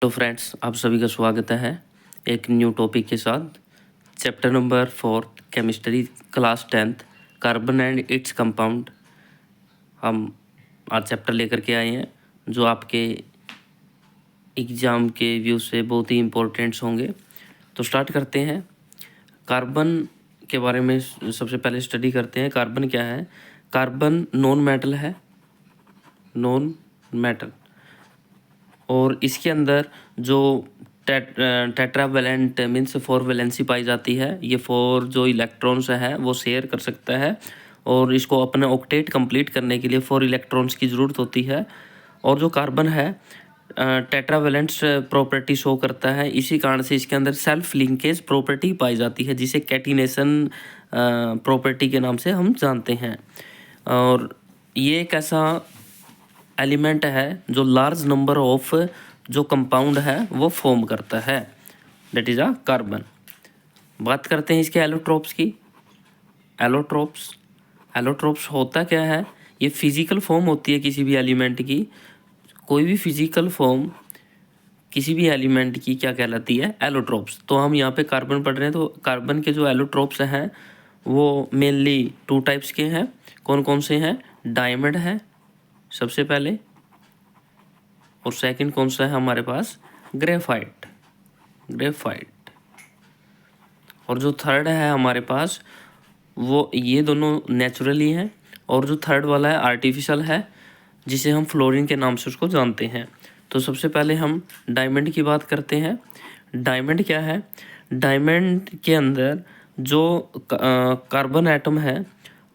तो फ्रेंड्स, आप सभी का स्वागत है एक न्यू टॉपिक के साथ। Chapter number 4 chemistry class 10th carbon and its compound हम आज चैप्टर लेकर के आए हैं, जो आपके एग्ज़ाम के व्यू से बहुत ही इम्पोर्टेंट्स होंगे। तो स्टार्ट करते हैं। कार्बन के बारे में सबसे पहले स्टडी करते हैं। कार्बन क्या है? कार्बन नॉन मेटल है, नॉन मेटल, और इसके अंदर जो टेट्रावेलेंट मीन्स 4 वैलेंसी पाई जाती है। ये 4 जो इलेक्ट्रॉन्स है वो शेयर कर सकता है, और इसको अपने ऑक्टेट कंप्लीट करने के लिए 4 इलेक्ट्रॉन्स की ज़रूरत होती है। और जो कार्बन है टेट्रावेलेंट प्रॉपर्टी शो करता है, इसी कारण से इसके अंदर सेल्फ लिंकेज प्रॉपर्टी पाई जाती है, जिसे कैटिनेशन प्रॉपर्टी के नाम से हम जानते हैं। और ये एक ऐसा एलिमेंट है जो लार्ज नंबर ऑफ जो कंपाउंड है वो फॉर्म करता है, दैट इज़ अ कार्बन। बात करते हैं इसके एलोट्रोप्स की। एलोट्रोप्स होता क्या है? ये फिजिकल फॉर्म होती है किसी भी एलिमेंट की। कोई भी फिजिकल फॉर्म किसी भी एलिमेंट की क्या कहलाती है? एलोट्रोप्स। तो हम यहाँ पे कार्बन पढ़ रहे हैं, तो कार्बन के जो एलोट्रोप्स हैं वो मेनली 2 टाइप्स के हैं। कौन कौन से हैं? डायमंड है सबसे पहले, और सेकंड कौन सा है हमारे पास? ग्रेफाइट। और जो थर्ड है हमारे पास वो, ये दोनों नेचुरली हैं, और जो थर्ड वाला है आर्टिफिशियल है, जिसे हम फ्लोरीन के नाम से उसको जानते हैं। तो सबसे पहले हम डायमंड की बात करते हैं। डायमंड क्या है? डायमंड के अंदर जो कार्बन एटम है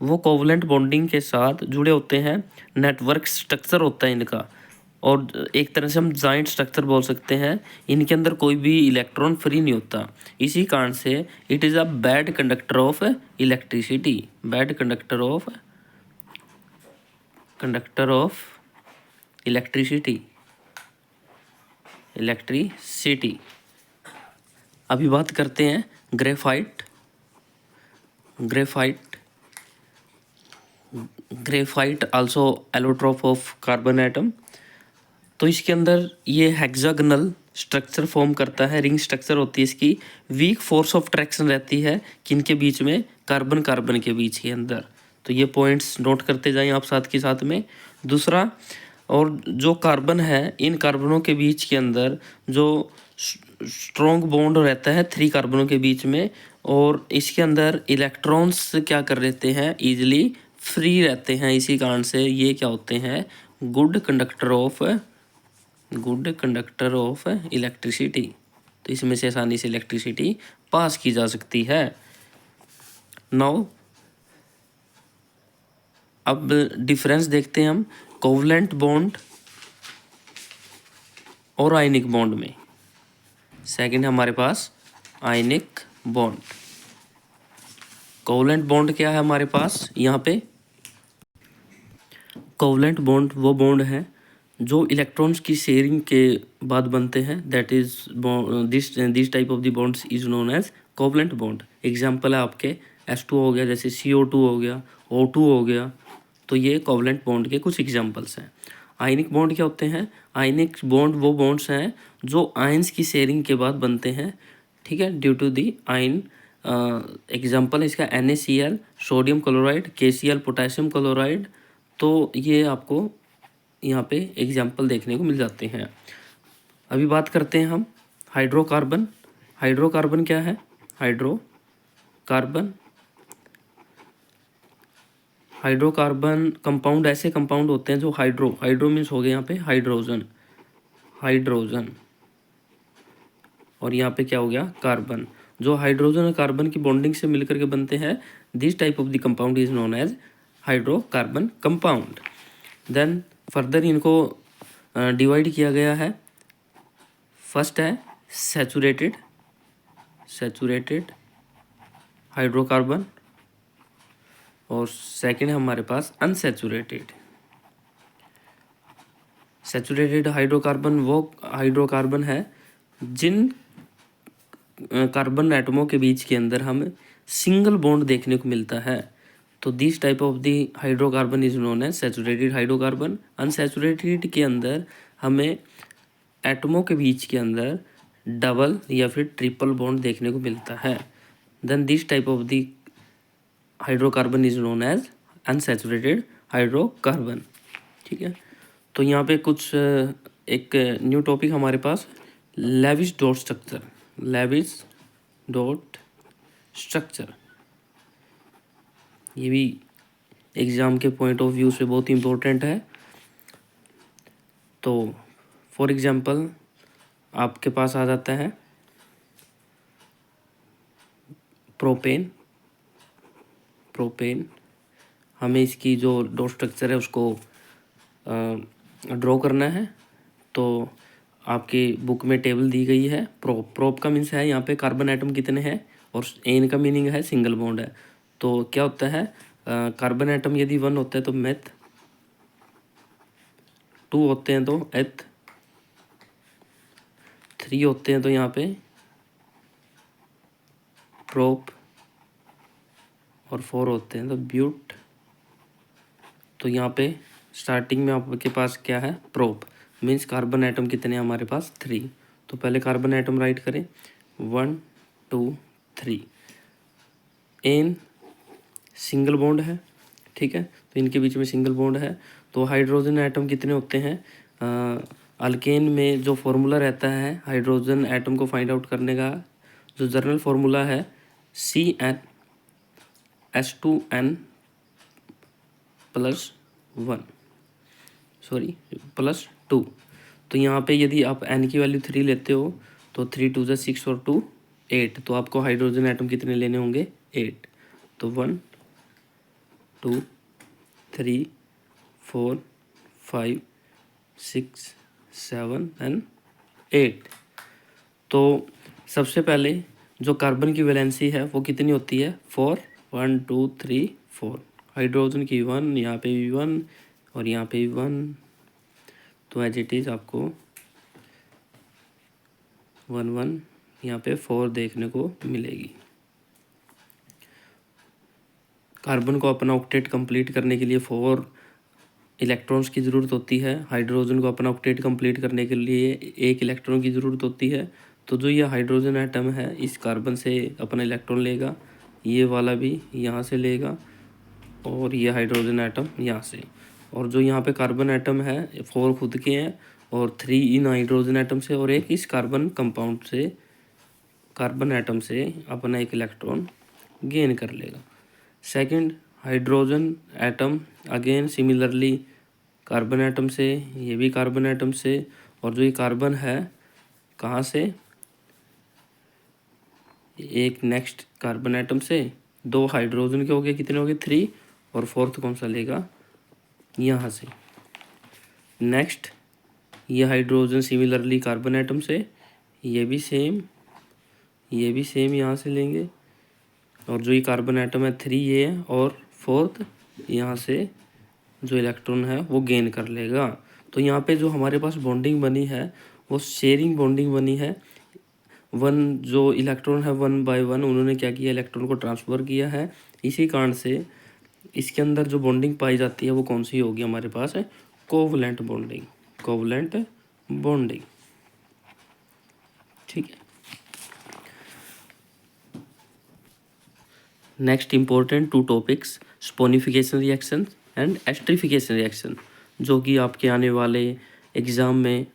वो कोवलेंट बॉन्डिंग के साथ जुड़े होते हैं। नेटवर्क स्ट्रक्चर होता है इनका, और एक तरह से हम जॉइंट स्ट्रक्चर बोल सकते हैं। इनके अंदर कोई भी इलेक्ट्रॉन फ्री नहीं होता। इसी कारण से it is a bad conductor of electricity. Bad conductor of electricity. अभी बात करते हैं graphite also allotrope of carbon atom. तो इसके अंदर ये हेक्सागोनल स्ट्रक्चर फॉर्म करता है, रिंग स्ट्रक्चर होती है इसकी। वीक फोर्स ऑफ ट्रैक्शन रहती है किनके बीच में? कार्बन के बीच के अंदर। तो ये पॉइंट्स नोट करते जाएं आप साथ के साथ में। दूसरा, और जो कार्बन है इन कार्बनों के बीच के अंदर जो स्ट्रॉन्ग बॉन्ड रहता है 3 कार्बनों के बीच में, और इसके अंदर इलेक्ट्रॉन्स क्या कर लेते हैं? ईजिली फ्री रहते हैं। इसी कारण से ये क्या होते हैं? Good conductor of electricity. तो इसमें से आसानी से इलेक्ट्रिसिटी पास की जा सकती है। नाउ अब डिफरेंस देखते हैं हम कोवलेंट बॉन्ड और आयनिक बॉन्ड में। सेकंड हमारे पास आयनिक बॉन्ड। कोवलेंट बॉन्ड क्या है हमारे पास यहाँ पे? कोवलेंट बॉन्ड वो बॉन्ड है जो इलेक्ट्रॉन्स की शेयरिंग के बाद बनते हैं। That is this type of the bonds is known as covalent bond. Example है आपके H2 हो गया, जैसे CO2 हो गया, O2 हो गया। तो ये कोवलेंट बॉन्ड के कुछ एग्जांपल्स हैं। आयनिक बॉन्ड क्या होते हैं? आयनिक बॉन्ड वो बॉन्ड्स हैं जो आयंस की शेयरिंग के बाद बनते हैं, ठीक है, due to the ion. Example इसका NaCl sodium chloride, KCl potassium chloride. तो ये आपको यहाँ पे एग्जाम्पल देखने को मिल जाते हैं। अभी बात करते हैं हम हाइड्रोकार्बन। हाइड्रोकार्बन क्या है? हाइड्रोकार्बन कंपाउंड ऐसे कंपाउंड होते हैं जो हाइड्रो मीन्स हो गया यहाँ पे हाइड्रोजन, और यहाँ पे क्या हो गया? कार्बन। जो हाइड्रोजन और कार्बन की बॉन्डिंग से मिलकर के बनते हैं, this type of the compound is known as hydrocarbon compound. Then further इनको डिवाइड किया गया है। फर्स्ट है सैचुरेटेड हाइड्रोकार्बन, और सेकंड है हमारे पास अनसैचुरेटेड। सैचुरेटेड हाइड्रोकार्बन वो हाइड्रोकार्बन है जिन कार्बन एटमों के बीच के अंदर हमें सिंगल बॉन्ड देखने को मिलता है। तो this type of the hydrocarbon is known as saturated hydrocarbon. Unsaturated के अंदर हमें एटमों के बीच के अंदर डबल या फिर ट्रिपल बॉन्ड देखने को मिलता है। Then this type of the hydrocarbon is known as unsaturated hydrocarbon. ठीक है, तो यहाँ पे कुछ एक न्यू टॉपिक हमारे पास, Lewis dot structure. Lewis dot structure, ये भी एग्ज़ाम के पॉइंट ऑफ व्यू से बहुत इम्पोर्टेंट है। तो फॉर एग्जांपल आपके पास आ जाता है प्रोपेन। प्रोपेन, हमें इसकी जो डॉट स्ट्रक्चर है उसको ड्रॉ करना है। तो आपकी बुक में टेबल दी गई है। प्रोप का मीन्स है यहाँ पे कार्बन एटम कितने हैं, और एन का मीनिंग है सिंगल बॉन्ड है। तो क्या होता है, कार्बन एटम यदि 1 होता है तो मेथ, 2 होते हैं तो एथ, 3 होते हैं तो यहाँ पे प्रोप, और 4 होते हैं तो ब्यूट। तो यहाँ पे स्टार्टिंग में आपके पास क्या है, प्रोप मीन्स कार्बन एटम कितने हैं हमारे पास 3। तो पहले कार्बन एटम राइट करें, 1 2 3। एन सिंगल बॉन्ड है, ठीक है, तो इनके बीच में सिंगल बॉन्ड है। तो हाइड्रोजन एटम कितने होते हैं, अल्केन में जो फॉर्मूला रहता है हाइड्रोजन एटम को फाइंड आउट करने का, जो जनरल फॉर्मूला है CnH2n +1, सॉरी +2। तो यहाँ पे यदि आप n की वैल्यू 3 लेते हो तो 3 2 6 और 2 8, तो आपको हाइड्रोजन एटम कितने लेने होंगे 8। तो 1 2 3 4 5 6 7 एंड 8। तो सबसे पहले जो कार्बन की वैलेंसी है वो कितनी होती है 4, 1 2 3 4। हाइड्रोजन की 1, यहाँ पे भी 1 और यहाँ पे भी 1। तो एज इट इज़ आपको 1 1 यहाँ पे 4 देखने को मिलेगी। कार्बन को अपना ऑक्टेट कंप्लीट करने के लिए 4 इलेक्ट्रॉन्स की ज़रूरत होती है। हाइड्रोजन को अपना ऑक्टेट कंप्लीट करने के लिए 1 इलेक्ट्रॉन की ज़रूरत होती है। तो जो ये हाइड्रोजन एटम है इस कार्बन से अपना इलेक्ट्रॉन लेगा, ये वाला भी यहाँ से लेगा, और ये हाइड्रोजन एटम यहाँ से। और जो यहाँ पे कार्बन एटम है 4 खुद के हैं और 3 इन हाइड्रोजन एटम से, और 1 इस कार्बन कंपाउंड से, कार्बन एटम से अपना 1 इलेक्ट्रॉन गेन कर लेगा। Second, hydrogen atom again similarly carbon atom से, ये भी कार्बन एटम से, और जो ये कार्बन है कहाँ से, एक नेक्स्ट कार्बन एटम से, 2 हाइड्रोजन के हो गए, कितने हो गए 3, और 4th कौन सा लेगा यहाँ से। नेक्स्ट ये हाइड्रोजन सिमिलरली कार्बन एटम से, ये भी सेम, ये भी सेम यहाँ से लेंगे, और जो ये कार्बन एटम है 3 ये है, और 4th यहाँ से जो इलेक्ट्रॉन है वो गेन कर लेगा। तो यहाँ पे जो हमारे पास बॉन्डिंग बनी है वो शेयरिंग बॉन्डिंग बनी है। जो इलेक्ट्रॉन है 1 बाय 1 उन्होंने क्या किया, इलेक्ट्रॉन को ट्रांसफ़र किया है। इसी कारण से इसके अंदर जो बॉन्डिंग पाई जाती है वो कौन सी होगी हमारे पास है, कोवलेंट बॉन्डिंग। कोवलेंट बॉन्डिंग, ठीक है। Next important 2 topics, saponification reaction and esterification reaction, जो कि आपके आने वाले एग्ज़ाम में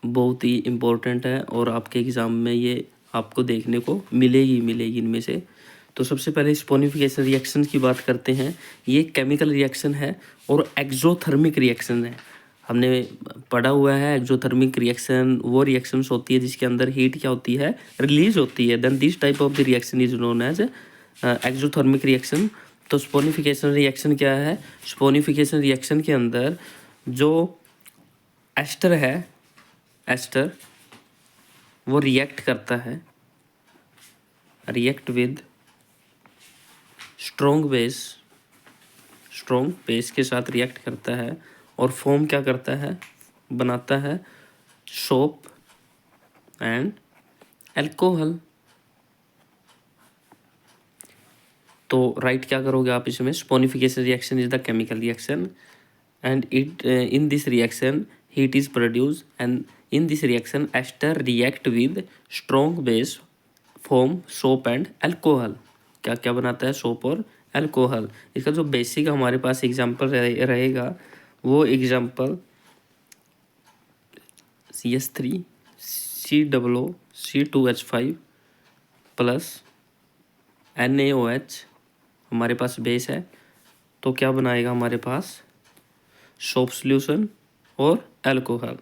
बहुत ही इम्पोर्टेंट है, और आपके एग्ज़ाम में ये आपको देखने को मिलेगी इनमें से। तो सबसे पहले स्पोनिफिकेशन रिएक्शन की बात करते हैं। ये केमिकल रिएक्शन है और एक्सोथर्मिक रिएक्शन है। हमने पढ़ा हुआ है एक्सोथर्मिक रिएक्शन वो रिएक्शंस होती है जिसके अंदर हीट क्या होती है, रिलीज होती है। Then this type of the reaction is known as exothermic reaction. तो स्पोनिफिकेशन रिएक्शन क्या है, स्पोनिफिकेशन रिएक्शन के अंदर जो एस्टर है, एस्टर वो रिएक्ट करता है, रिएक्ट विद स्ट्रॉन्ग बेस के साथ रिएक्ट करता है, और फॉर्म क्या करता है, बनाता है सोप एंड अल्कोहल। तो राइट क्या करोगे आप इसमें, saponification reaction is the chemical reaction and it in this reaction heat is produced, and in this reaction ester react with strong base form soap and alcohol. क्या क्या बनाता है? Soap और अल्कोहल. इसका जो बेसिक हमारे पास एग्जाम्पल रहेगा वो example CH3 COO C2H5 plus NaOH हमारे पास बेस है, तो क्या बनाएगा हमारे पास? सोप सॉल्यूशन और अल्कोहल.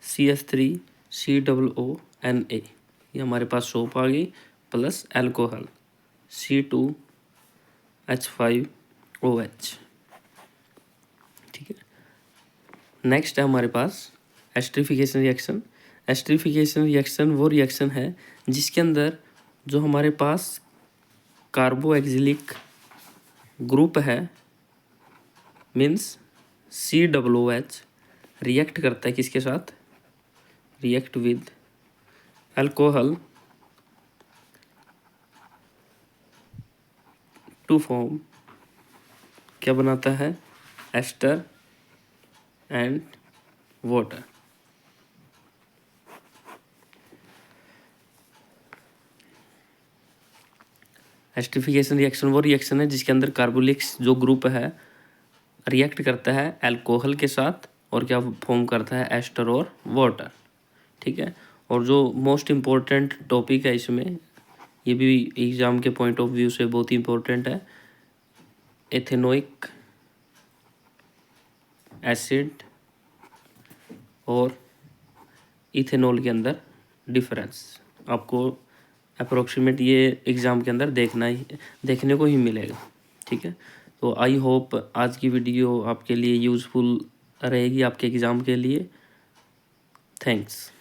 CH3 COO Na ये हमारे पास सोप आ गई प्लस अल्कोहल C2H5OH. ठीक है. नेक्स्ट है हमारे पास एस्टरिफिकेशन रिएक्शन. एस्टरिफिकेशन रिएक्शन वो रिएक्शन है जिसके अंदर जो हमारे पास कार्बोक्सिलिक ग्रुप है मीन्स COOH रिएक्ट करता है किसके साथ? React with alcohol to form क्या बनाता है? Ester and water. Esterification reaction वो रिएक्शन है जिसके अंदर कार्बोलिक्स जो ग्रुप है रिएक्ट करता है अल्कोहल के साथ और क्या फॉर्म करता है? एस्टर और वाटर. ठीक है. और जो मोस्ट इम्पोर्टेंट टॉपिक है इसमें, ये भी एग्जाम के पॉइंट ऑफ व्यू से बहुत ही इम्पोर्टेंट है, एथेनोइक एसिड और इथेनॉल के अंदर डिफरेंस आपको अप्रोक्सीमेट ये एग्ज़ाम के अंदर देखने को ही मिलेगा. ठीक है. तो आई होप आज की वीडियो आपके लिए यूज़फुल रहेगी आपके एग्ज़ाम के लिए. थैंक्स.